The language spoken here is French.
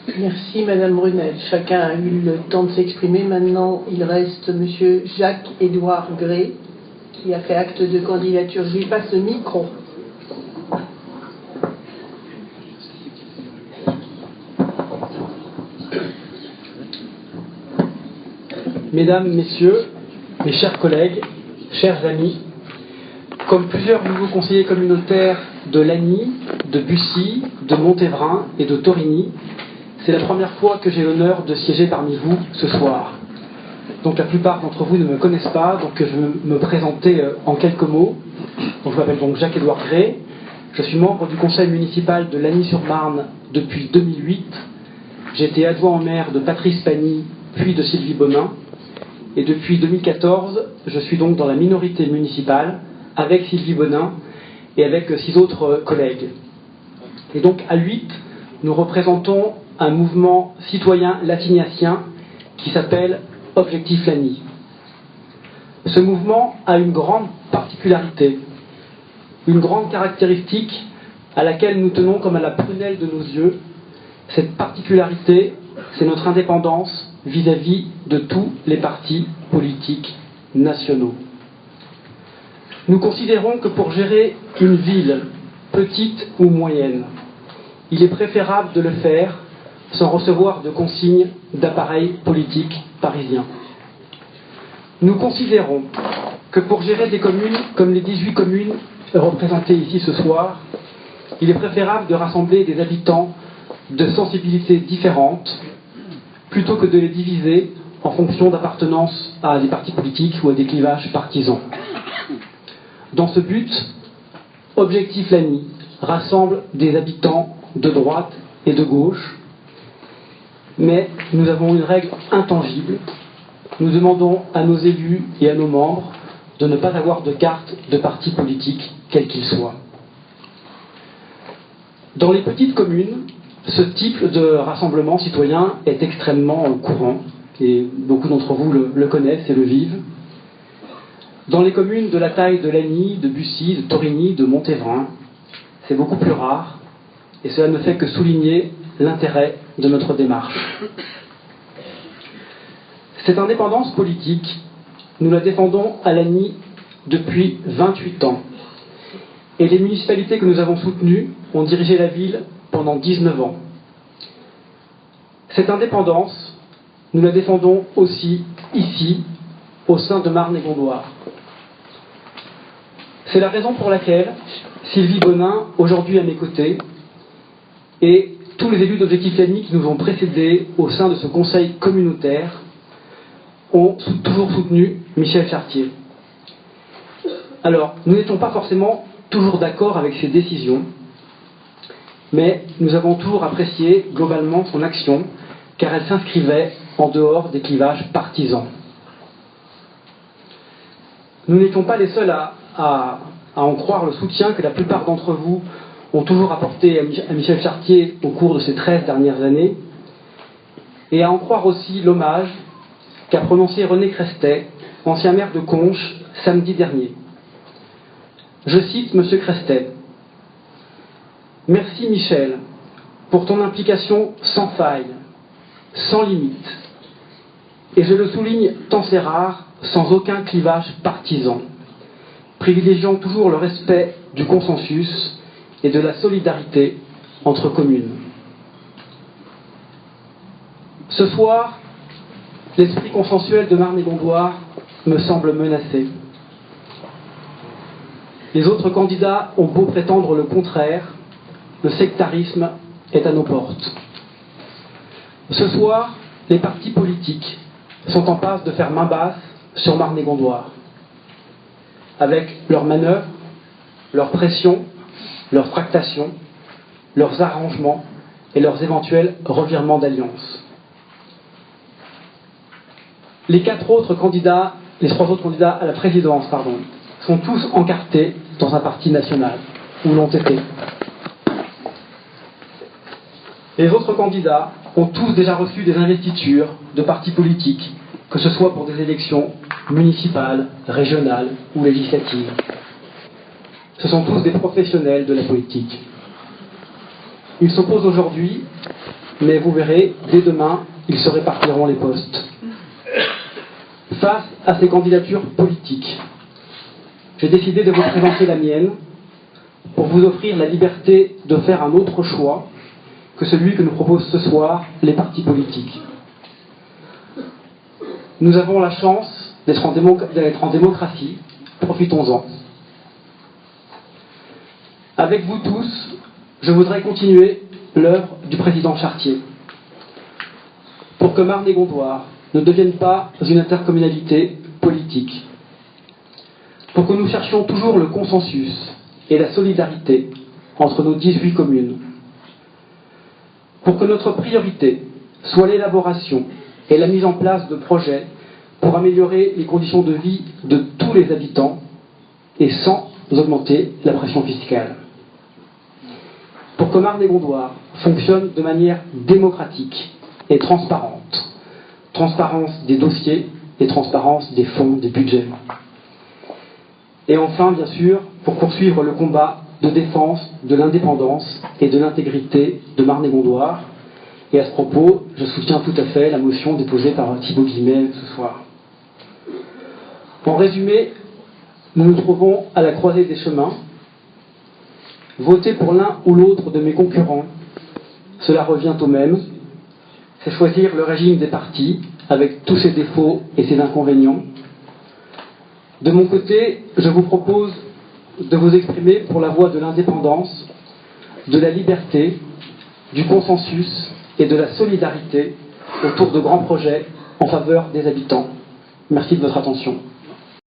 Merci Madame Brunel. Chacun a eu le temps de s'exprimer. Maintenant, il reste Monsieur Jacques-Édouard Gray, qui a fait acte de candidature. Je lui passe le micro. Mesdames, Messieurs, mes chers collègues, chers amis, comme plusieurs nouveaux conseillers communautaires de Lagny, de Bussy, de Montévrain et de Torigny, c'est la première fois que j'ai l'honneur de siéger parmi vous ce soir. Donc la plupart d'entre vous ne me connaissent pas, donc je vais me présenter en quelques mots. Donc, je m'appelle donc Jacques-Édouard Gray, je suis membre du conseil municipal de Lagny-sur-Marne depuis 2008. J'ai été adjoint au maire de Patrice Pagny, puis de Sylvie Bonin. Et depuis 2014, je suis donc dans la minorité municipale avec Sylvie Bonin et avec 6 autres collègues. Et donc à 8, nous représentons un mouvement citoyen latignacien qui s'appelle Objectif Lagny. Ce mouvement a une grande particularité, une grande caractéristique à laquelle nous tenons comme à la prunelle de nos yeux. Cette particularité, c'est notre indépendance vis-à-vis de tous les partis politiques nationaux. Nous considérons que pour gérer une ville, petite ou moyenne, il est préférable de le faire sans recevoir de consignes d'appareils politiques parisiens. Nous considérons que pour gérer des communes comme les 18 communes représentées ici ce soir, il est préférable de rassembler des habitants de sensibilités différentes plutôt que de les diviser en fonction d'appartenance à des partis politiques ou à des clivages partisans. Dans ce but, Objectif Lagny rassemble des habitants de droite et de gauche, mais nous avons une règle intangible. Nous demandons à nos élus et à nos membres de ne pas avoir de carte de parti politique, quel qu'il soit. Dans les petites communes, ce type de rassemblement citoyen est extrêmement courant, et beaucoup d'entre vous le connaissent et le vivent. Dans les communes de la taille de Lagny, de Bussy, de Torigny, de Montévrain, c'est beaucoup plus rare, et cela ne fait que souligner l'intérêt de notre démarche. Cette indépendance politique, nous la défendons à Lagny depuis 28 ans, et les municipalités que nous avons soutenues ont dirigé la ville pendant 19 ans. Cette indépendance, nous la défendons aussi ici, au sein de Marne-et-Gondoire. C'est la raison pour laquelle Sylvie Bonin, aujourd'hui à mes côtés, et tous les élus d'Objectif Lagny qui nous ont précédés au sein de ce conseil communautaire ont toujours soutenu Michel Chartier. Alors, nous n'étions pas forcément toujours d'accord avec ses décisions, mais nous avons toujours apprécié globalement son action, car elle s'inscrivait en dehors des clivages partisans. Nous n'étions pas les seuls à en croire le soutien que la plupart d'entre vous ont toujours apporté à Michel Chartier au cours de ces 13 dernières années, et à en croire aussi l'hommage qu'a prononcé René Crestet, ancien maire de Conches, samedi dernier. Je cite M. Crestet. « Merci Michel pour ton implication sans faille, sans limite, et je le souligne tant c'est rare, sans aucun clivage partisan, privilégiant toujours le respect du consensus et de la solidarité entre communes. Ce soir, l'esprit consensuel de Marne-et-Gondoire me semble menacé. Les autres candidats ont beau prétendre le contraire, le sectarisme est à nos portes. Ce soir, les partis politiques sont en passe de faire main basse sur Marne-et-Gondoire, avec leurs manœuvres, leurs pressions, leurs tractations, leurs arrangements et leurs éventuels revirements d'alliance. Les 3 autres candidats à la présidence, sont tous encartés dans un parti national, ou l'ont été. Les autres candidats ont tous déjà reçu des investitures de partis politiques, que ce soit pour des élections municipales, régionales ou législatives. Ce sont tous des professionnels de la politique. Ils s'opposent aujourd'hui mais vous verrez, dès demain, ils se répartiront les postes. Face à ces candidatures politiques, j'ai décidé de vous présenter la mienne pour vous offrir la liberté de faire un autre choix que celui que nous proposent ce soir les partis politiques. Nous avons la chance d'être en démocratie, profitons-en. Avec vous tous, je voudrais continuer l'œuvre du président Chartier pour que Marne et Gondoire ne devienne pas une intercommunalité politique, pour que nous cherchions toujours le consensus et la solidarité entre nos 18 communes, pour que notre priorité soit l'élaboration et la mise en place de projets pour améliorer les conditions de vie de tous les habitants et sans augmenter la pression fiscale. Pour que Marne et Gondoire fonctionne de manière démocratique et transparente. Transparence des dossiers et transparence des fonds, des budgets. Et enfin, bien sûr, pour poursuivre le combat de défense de l'indépendance et de l'intégrité de Marne et Gondoire. Et à ce propos, je soutiens tout à fait la motion déposée par Thibaut Guillemette ce soir. En résumé, nous nous trouvons à la croisée des chemins. Voter pour l'un ou l'autre de mes concurrents, cela revient au même. C'est choisir le régime des partis, avec tous ses défauts et ses inconvénients. De mon côté, je vous propose de vous exprimer pour la voie de l'indépendance, de la liberté, du consensus et de la solidarité autour de grands projets en faveur des habitants. Merci de votre attention.